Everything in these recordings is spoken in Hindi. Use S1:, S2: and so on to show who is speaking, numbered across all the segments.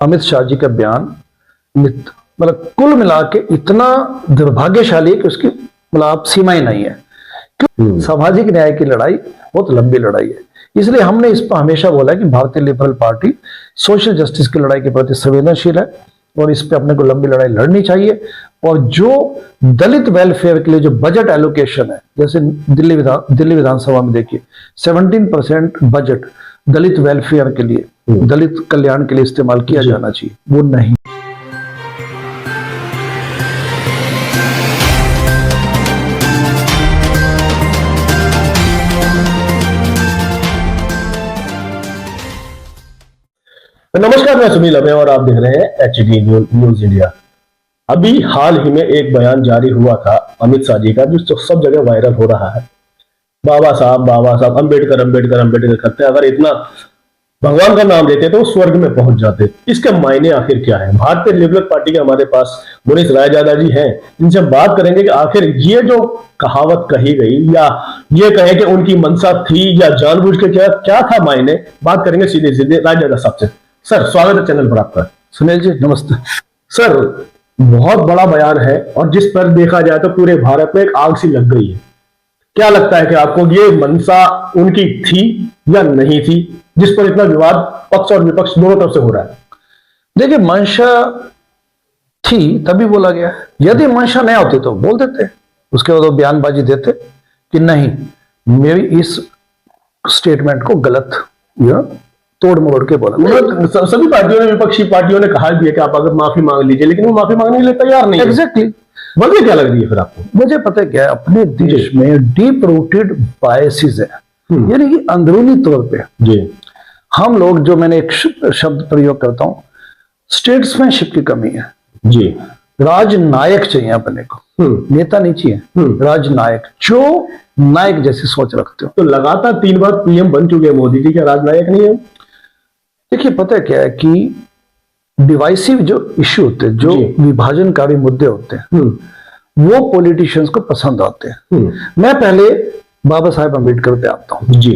S1: अमित शाह जी का बयान मतलब कुल मिला के इतना दुर्भाग्यशाली है कि उसकी मतलब आप सीमाएं नहीं है। क्यों? सामाजिक न्याय की लड़ाई बहुत लंबी लड़ाई है, इसलिए हमने इस पर हमेशा बोला कि भारतीय लिबरल पार्टी सोशल जस्टिस की लड़ाई के प्रति संवेदनशील है और इस पे अपने को लंबी लड़ाई लड़नी चाहिए। और जो दलित वेलफेयर के लिए जो बजट एलोकेशन है, जैसे दिल्ली विधानसभा में देखिए 17% बजट दलित वेलफेयर के लिए, दलित कल्याण के लिए इस्तेमाल किया जाना चाहिए, वो नहीं।
S2: नमस्कार, मैं सुनील अमे और आप देख रहे हैं HD न्यूज इंडिया। अभी हाल ही में एक बयान जारी हुआ था अमित शाह जी का, जो सब जगह वायरल हो रहा है। बाबा साहब अंबेडकर अंबेडकर अंबेडकर करते, अगर इतना भगवान का नाम लेते तो वो स्वर्ग में पहुंच जाते। इसके मायने आखिर क्या है? भारतीय लिबरल पार्टी के हमारे पास मुनीश रायजादा जी हैं, इनसे बात करेंगे कि आखिर ये जो कहावत कही गई, या ये कहे कि उनकी मंशा थी या जानबूझ के क्या था मायने, बात करेंगे सीधे सीधे रायजादा साहब से। सर, स्वागत है चैनल पर आपका।
S1: सुनील जी नमस्ते।
S2: सर, बहुत बड़ा बयान है और जिस पर देखा जाए तो पूरे भारत में एक आग सी लग गई है। क्या लगता है कि आपको ये मंशा उनकी थी या नहीं थी, जिस पर इतना विवाद पक्ष और विपक्ष दोनों तरफ से हो रहा है?
S1: देखिए, मंशा थी तभी बोला गया, यदि मंशा नहीं होती तो बोल देते, उसके बाद वो बयानबाजी देते कि नहीं, मेरी इस स्टेटमेंट को गलत तोड़ मोड़ के बोला।
S2: सभी पार्टियों ने, विपक्षी पार्टियों ने कहा भी है कि आप अगर माफी मांग लीजिए, लेकिन वो माफी मांगने के लिए तैयार नहीं।
S1: एग्जैक्टली।
S2: वजह क्या लग रही है फिर आपको?
S1: मुझे पता क्या है, अपने देश में डीप रूटेड बायसेस है, यानी कि अंदरूनी तौर पे जी हम लोग, जो मैंने एक शब्द प्रयोग करता हूं, स्टेट्समैनशिप की कमी है जी। राजनायक चाहिए अपने को, नेता नहीं चाहिए, राजनायक, जो नायक जैसी सोच रखते हो।
S2: तो लगातार 3 बार PM बन चुके हैं मोदी जी, क्या राजनायक नहीं है?
S1: देखिए, पता है क्या है कि डिवाइसिव जो इश्यू होते हैं, जो विभाजनकारी मुद्दे होते हैं, वो पॉलिटिशियंस को पसंद आते हैं। मैं पहले बाबा साहेब अम्बेडकर पे आता हूं जी।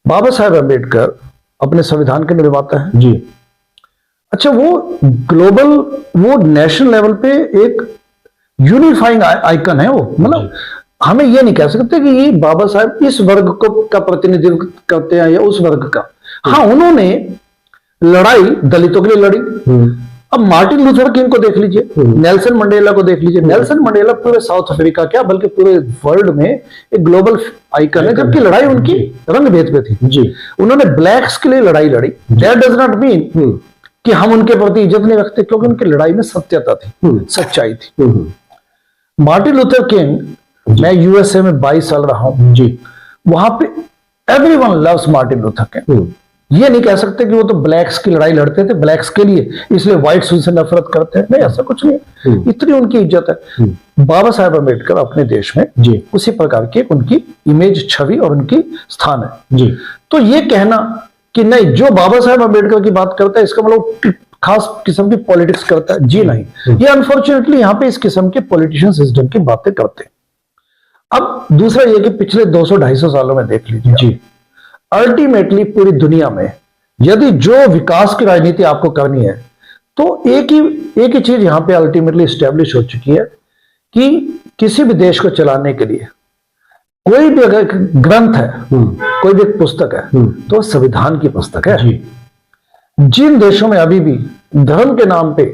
S1: बाबा साहेब अम्बेडकर अपने संविधान के निर्माता है जी। अच्छा, वो ग्लोबल, वो नेशनल लेवल पे एक यूनिफाइंग आइकन है वो। मतलब हमें ये नहीं कह सकते कि ये बाबा साहेब इस वर्ग को का प्रतिनिधित्व करते हैं या उस वर्ग का। हाँ, उन्होंने लड़ाई दलितों के लिए लड़ी। अब मार्टिन लूथर किंग को देख लीजिए, नेल्सन मंडेला को देख लीजिए। नेल्सन मंडेला पूरे साउथ अफ्रीका, क्या बल्कि पूरे वर्ल्ड में एक ग्लोबल आइकन है, जबकि लड़ाई उनकी रंग भेद पे थी जी। उन्होंने ब्लैक्स के लिए लड़ाई लड़ी। दैट डज नॉट मीन कि हम उनके प्रति इज्जत नहीं रखते, क्योंकि उनकी लड़ाई में सत्यता थी, सच्चाई थी। मार्टिन लूथर किंग, मैं USA में 22 साल रहा हूं जी, वहां पे everyone loves Martin Luther king. ये नहीं कह सकते कि वो तो ब्लैक्स की लड़ाई लड़ते थे ब्लैक्स के लिए, इसलिए व्हाइट्स उनसे नफरत करते हैं, नहीं, ऐसा कुछ नहीं है। इतनी उनकी इज्जत है। बाबा साहेब अम्बेडकर अपने देश में जी उसी प्रकार की उनकी इमेज, छवि और उनकी स्थान है जी। तो ये कहना कि नहीं, जो बाबा साहेब अम्बेडकर की बात करता है, इसका मतलब खास किस्म की पॉलिटिक्स करता है, जी नहीं। ये अनफॉर्चुनेटली यहाँ पे इस किस्म के पॉलिटिशियन सिस्टम की बातें करते हैं। अब दूसरा ये कि पिछले 200-250 सालों में देख लीजिए जी, अल्टीमेटली पूरी दुनिया में यदि जो विकास की राजनीति आपको करनी है, तो एक ही चीज यहां पे अल्टीमेटली स्टैब्लिश हो चुकी है कि किसी भी देश को चलाने के लिए कोई भी अगर ग्रंथ है, कोई भी पुस्तक है, तो संविधान की पुस्तक है जी। जिन देशों में अभी भी धर्म के नाम पे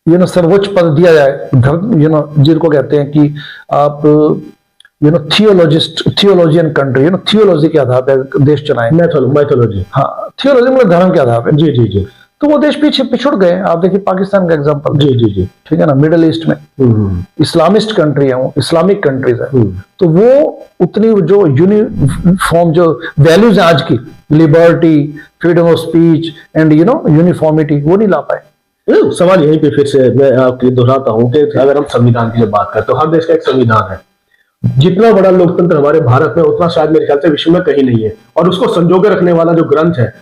S1: सर्वोच्च पद दिया जाए, धर्म जिनको कहते हैं कि आप थियोलॉजियन कंट्री, थियोलॉजी के आधार पर देश चलाएं, मैथोलॉजी, हाँ, थियोलॉजी मतलब धर्म के आधार पर जी जी जी, तो वो देश पीछे पिछड़ गए। आप देखिए पाकिस्तान का एग्जांपल जी जी जी, ठीक है ना, मिडिल ईस्ट में इस्लामिस्ट कंट्री है, वो इस्लामिक कंट्रीज है, तो वो उतनी जो यूनिफॉर्म जो वैल्यूज है आज की, liberty, freedom of speech and uniformity, वो नहीं ला पाए।
S2: सवाल यहीं पे फिर से मैं आपके दोहराता हूँ कि अगर हम संविधान की जब बात करते हैं, हर देश का एक संविधान है। जितना बड़ा लोकतंत्र हमारे भारत में, उतना शायद मेरे ख्याल से विश्व में कहीं नहीं है। और उसको संजोगे रखने वाला जो ग्रंथ है,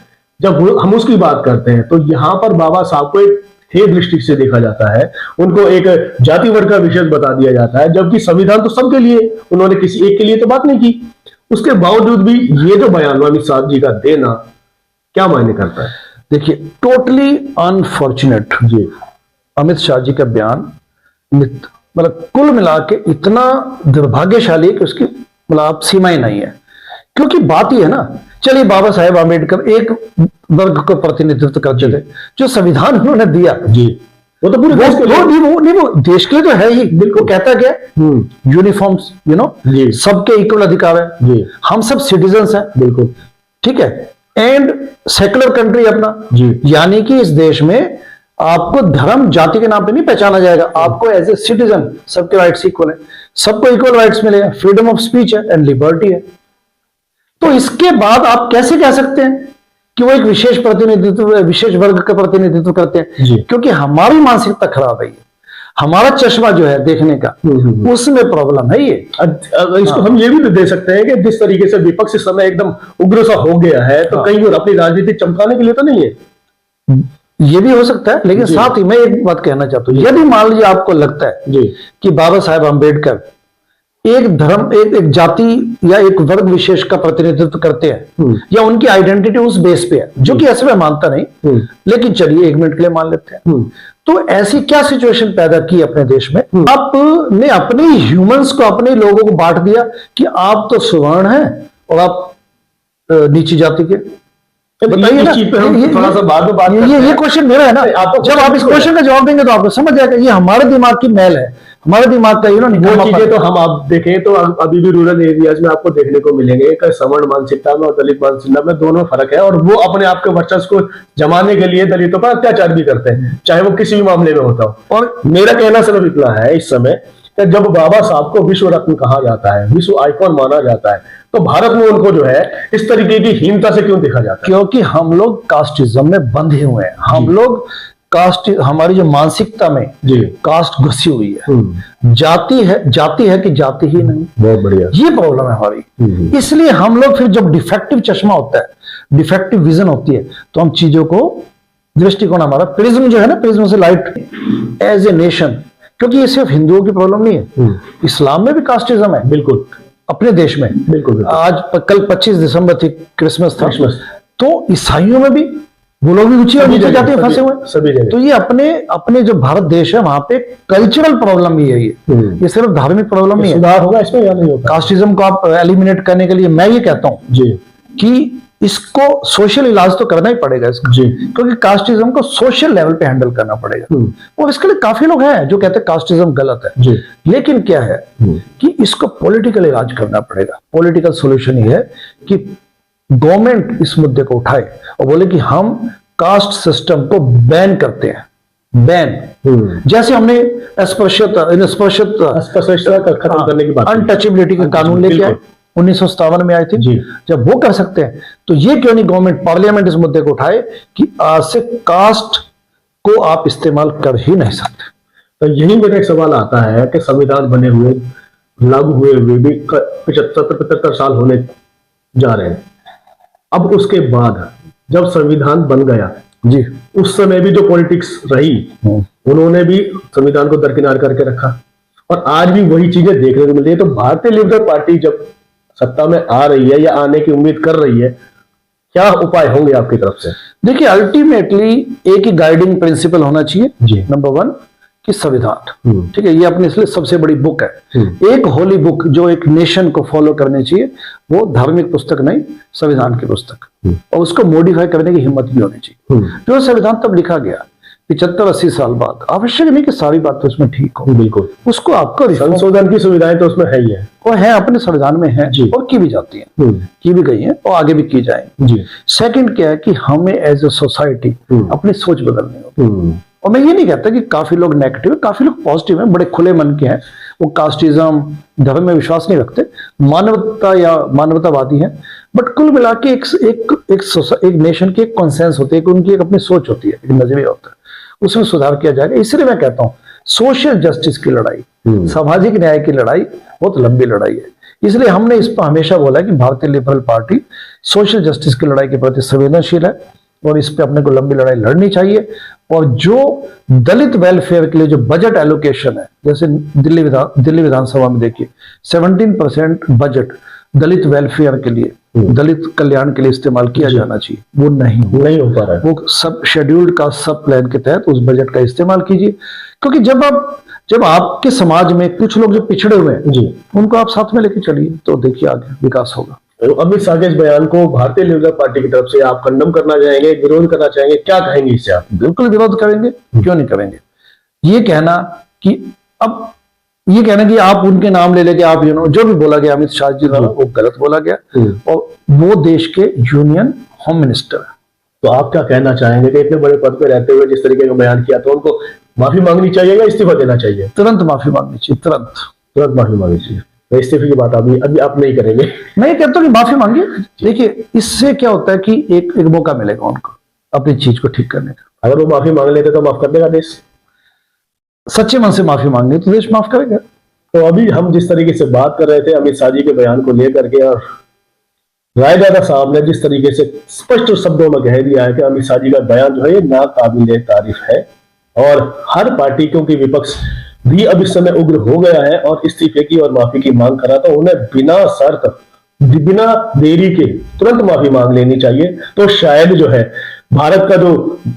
S2: जब हम उसकी बात करते हैं, तो यहाँ पर बाबा साहब को एक हे दृष्टि से देखा जाता है, उनको एक जाति वर्ग का विशेष बता दिया जाता है, जबकि संविधान तो सबके लिए, उन्होंने किसी एक के लिए तो बात नहीं की। उसके बावजूद भी ये जो बयान अमित शाह जी का देना क्या मायने करता है?
S1: देखिए, टोटली अनफॉर्चुनेट
S2: जी
S1: अमित शाह जी का बयान मतलब कुल मिला के इतना दुर्भाग्यशाली है कि उसकी मतलब आप सीमाएं नहीं है। क्योंकि बात यह है ना, चलिए बाबा साहेब आम्बेडकर एक वर्ग को प्रतिनिधित्व करते थे, जो संविधान उन्होंने दिया
S2: जी, वो तो पूरे देश के लिए,
S1: वो देश के लिए तो है ही। बिल्कुल कहता क्या, यूनिफॉर्म्स
S2: जी,
S1: सबके इक्वल अधिकार है
S2: जी,
S1: हम सब सिटीजन्स हैं,
S2: बिल्कुल
S1: ठीक है, एंड सेकुलर कंट्री अपना
S2: जी,
S1: यानी कि इस देश में आपको धर्म जाति के नाम पे नहीं पहचाना जाएगा, आपको एज ए सिटीजन सबके राइट्स इक्वल है, सबको इक्वल राइट्स मिले, फ्रीडम ऑफ स्पीच है एंड लिबर्टी है। तो इसके बाद आप कैसे कह सकते हैं कि वो एक विशेष प्रतिनिधित्व, विशेष वर्ग का प्रतिनिधित्व करते हैं?
S2: जी।
S1: क्योंकि हमारी मानसिकता खराब है, ये हमारा चश्मा जो है देखने का, उसमें प्रॉब्लम है ये।
S2: इसको हम ये भी तो दे सकते हैं कि जिस तरीके से विपक्ष इस समय एकदम उग्र सा हो गया है, तो कहीं और अपनी राजनीति चमकाने के लिए तो नहीं है।
S1: ये भी हो सकता है, लेकिन साथ ही मैं एक बात कहना चाहता हूं, यदि मान लीजिए आपको लगता है
S2: जी
S1: कि बाबा साहेब आम्बेडकर एक धर्म, एक जाति या एक वर्ग विशेष का प्रतिनिधित्व करते हैं, या उनकी आइडेंटिटी उस बेस पे है, जो कि ऐसे मैं मानता नहीं, लेकिन चलिए एक मिनट के लिए मान लेते हैं, तो ऐसी क्या सिचुएशन पैदा की अपने देश में, आपने अपने ह्यूमंस को, अपने लोगों को बांट दिया कि आप तो सवर्ण हैं और आप नीची जाति के। बताइए ना,
S2: थोड़ा सा बाद में बात
S1: ये क्वेश्चन मेरा है ना, जब आप इस क्वेश्चन का जवाब देंगे तो आपको समझ जाएगा ये हमारे दिमाग की मैल है, हमारे दिमाग का
S2: वो चीजें तो हम आप देखें तो अभी भी रूरल एरियाज में आपको देखने को मिलेंगे कि सवर्ण मानसिकता में और दलित मानसिकता में दोनों फर्क है, और वो अपने आप के वर्चस्व को जमाने के लिए दलितों पर अत्याचार भी करते हैं, चाहे वो किसी भी मामले में होता हो। और मेरा कहना सिर्फ इतना है इस समय कि जब बाबा साहब को विश्व रत्न कहा जाता है, विश्व आइकॉन माना जाता है, तो भारत में उनको जो है इस तरीके की हीनता से क्यों देखा जाता है?
S1: क्योंकि हम लोग कास्टिज्म में बंधे हुए हैं, हम लोग कास्ट, हमारी जो मानसिकता में
S2: जी
S1: कास्ट घुसी हुई है, जाति है कि जाति ही नहीं।
S2: बहुत बढ़िया,
S1: ये प्रॉब्लम है हमारी। इसलिए हम लोग फिर जब डिफेक्टिव चश्मा होता है, डिफेक्टिव विजन होती है, तो हम चीजों को, दृष्टिकोण हमारा प्रिज्म जो है ना, प्रिज्म से लाइट एज ए नेशन, क्योंकि ये सिर्फ हिंदुओं की प्रॉब्लम नहीं है, इस्लाम में भी कास्टिज्म है,
S2: बिल्कुल
S1: अपने देश में।
S2: बिल्कुल
S1: कल 25 दिसंबर थी, क्रिसमस था, तो ईसाइयों में भी वो लोग भी ऊंची और नीचे जाते हैं, फंसे हुए
S2: सभी जगह।
S1: तो ये अपने जो भारत देश है, वहां पे कल्चरल प्रॉब्लम भी है ये सिर्फ धार्मिक प्रॉब्लम नहीं है।
S2: सुधार होगा इसमें या नहीं होगा?
S1: कास्टिज्म को आप एलिमिनेट करने के लिए मैं ये कहता हूं
S2: जी
S1: कि इसको सोशल इलाज तो करना ही पड़ेगा इसका,
S2: जी,
S1: क्योंकि कास्टिज्म को सोशल लेवल पे हैंडल करना पड़ेगा। और इसके लिए काफी लोग हैं जो कहते हैं कास्टिज्म गलत है
S2: जी,
S1: लेकिन क्या है कि इसको पॉलिटिकल इलाज करना पड़ेगा। पॉलिटिकल सॉल्यूशन ये है कि गवर्नमेंट इस मुद्दे को उठाए और बोले कि हम कास्ट सिस्टम को बैन करते हैं, बैन, जैसे हमने अस्पृश्यता
S2: खत्म करने की बात,
S1: अनटचेबिलिटी का कानून लेके आए 1957 में आई थी। जब वो कर सकते हैं तो ये क्यों नहीं गवर्नमेंट, पार्लियामेंट इस मुद्दे को उठाए कि आज से कास्ट को आप इस्तेमाल कर ही नहीं सकते।
S2: तो यही मेरा एक सवाल आता है कि संविधान बने हुए, लागू हुए हुए भी 75 साल होने जा रहे हैं। अब उसके बाद जब संविधान बन गया
S1: जी,
S2: उस समय भी जो पॉलिटिक्स रही, उन्होंने भी संविधान को दरकिनार करके रखा, और आज भी वही चीजें देखने को मिल रही है। तो भारतीय लिबरल पार्टी जब सत्ता में आ रही है या आने की उम्मीद कर रही है, क्या उपाय होंगे आपकी तरफ से?
S1: देखिए, अल्टीमेटली एक ही गाइडिंग प्रिंसिपल होना चाहिए
S2: जी,
S1: नंबर 1 कि संविधान, ठीक है, ये अपने इसलिए सबसे बड़ी बुक है, एक होली बुक जो एक नेशन को फॉलो करनी चाहिए, वो धार्मिक पुस्तक नहीं, संविधान की पुस्तक, और उसको मॉडिफाई करने की हिम्मत भी होनी चाहिए। जो संविधान तब लिखा गया 75-80 साल बाद, आवश्यक नहीं कि सारी बात तो उसमें ठीक हो,
S2: बिल्कुल,
S1: उसको आपको
S2: संशोधन की सुविधाएं तो उसमें है ही है,
S1: वो है, अपने संविधान में है और की भी जाती है, की भी गई है और आगे भी की जाएंगी। सेकंड क्या है कि हमें एज ए सोसाइटी अपनी सोच बदलनी होगी। और मैं ये नहीं कहता कि काफी लोग नेगेटिव है, काफी लोग पॉजिटिव हैं, बड़े खुले मन के हैं, वो कास्टिज्म, धर्म में विश्वास नहीं रखते, मानवता या मानवतावादी हैं, बट कुल मिला के एक नेशन की एक कॉन्सेंस होती है, उनकी एक अपनी सोच होती है, एक नजरिया होता है, उसमें सुधार किया जाएगा। इसलिए मैं कहता हूँ सोशल जस्टिस की लड़ाई, सामाजिक न्याय की लड़ाई बहुत लंबी लड़ाई है। इसलिए हमने इस पर हमेशा बोला कि भारतीय लिबरल पार्टी सोशल जस्टिस की लड़ाई के प्रति संवेदनशील है और इस पे अपने को लंबी लड़ाई लड़नी चाहिए। और जो दलित वेलफेयर के लिए जो बजट एलोकेशन है, जैसे दिल्ली विधानसभा में देखिए 17% बजट दलित वेलफेयर के लिए, दलित कल्याण के लिए इस्तेमाल किया जाना चाहिए, वो नहीं
S2: हो पा रहा है।
S1: वो सब शेड्यूल्ड कास्ट सब प्लान के तहत उस बजट का इस्तेमाल कीजिए, क्योंकि जब आपके समाज में कुछ लोग जो पिछड़े हुए हैं
S2: जी,
S1: उनको आप साथ में लेके चलिए, तो देखिए आगे विकास होगा।
S2: तो अमित शाह के इस बयान को भारतीय लिबरल पार्टी की तरफ से आप खंडन करना चाहेंगे, विरोध करना चाहेंगे, क्या कहेंगे इससे आप?
S1: बिल्कुल विरोध करेंगे, क्यों नहीं करेंगे। ये कहना कि आप उनके नाम ले लेके आप जो भी बोला गया अमित शाह जी द्वारा वो गलत बोला गया, और वो देश के यूनियन होम मिनिस्टर है।
S2: तो आप क्या कहना चाहेंगे कि इतने बड़े पद पे रहते हुए जिस तरीके का बयान किया, तो उनको माफी मांगनी चाहिए या इस्तीफा देना चाहिए?
S1: तुरंत माफी मांगनी चाहिए, तुरंत
S2: माफी मांगनी चाहिए। तो इस्तीफे की बात अभी आप नहीं करेंगे?
S1: मैं कहता हूँ कि माफी मांगिए। देखिए इससे क्या होता है कि एक मौका मिलेगा उनको अपनी चीज को ठीक करने का।
S2: अगर वो माफी मांग लेते तो माफ कर देगा देश?
S1: सच्चे मन से माफी मांगनी तो देश माफ करेगा।
S2: तो अभी हम जिस तरीके से बात कर रहे थे अमित शाह जी के बयान को लेकर के, और रायदादा साहब ने जिस तरीके से स्पष्ट शब्दों में कह दिया है कि अमित शाह जी का बयान जो है ये नाकाबिले तारीफ है, और हर पार्टी, क्योंकि विपक्ष भी अब इस समय उग्र हो गया है और इस्तीफे की और माफी की मांग करा, तो उन्हें बिना शर्त, बिना देरी के तुरंत माफी मांग लेनी चाहिए। तो शायद जो है भारत का जो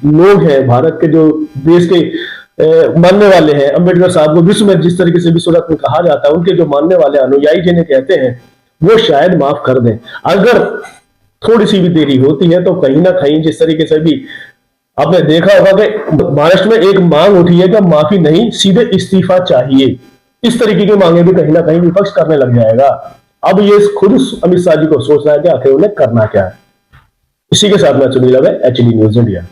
S2: लोग हैं, भारत के जो देश के मानने वाले हैं, अंबेडकर साहब को विश्व में जिस तरीके से विश्व रत्न कहा जाता है, उनके जो मानने वाले अनुयायी जिन्हें कहते हैं, वो शायद माफ कर दें। अगर थोड़ी सी भी देरी होती है तो कहीं ना कहीं जिस तरीके से भी आपने देखा होगा कि महाराष्ट्र में एक मांग उठी है कि माफी नहीं, सीधे इस्तीफा चाहिए। इस तरीके की मांगे भी कहीं ना कहीं विपक्ष करने लग जाएगा। अब ये खुद अमित शाह जी को सोचना है कि आखिर उन्हें करना क्या है। इसी के साथ मैं सुनील है, एचडी न्यूज इंडिया।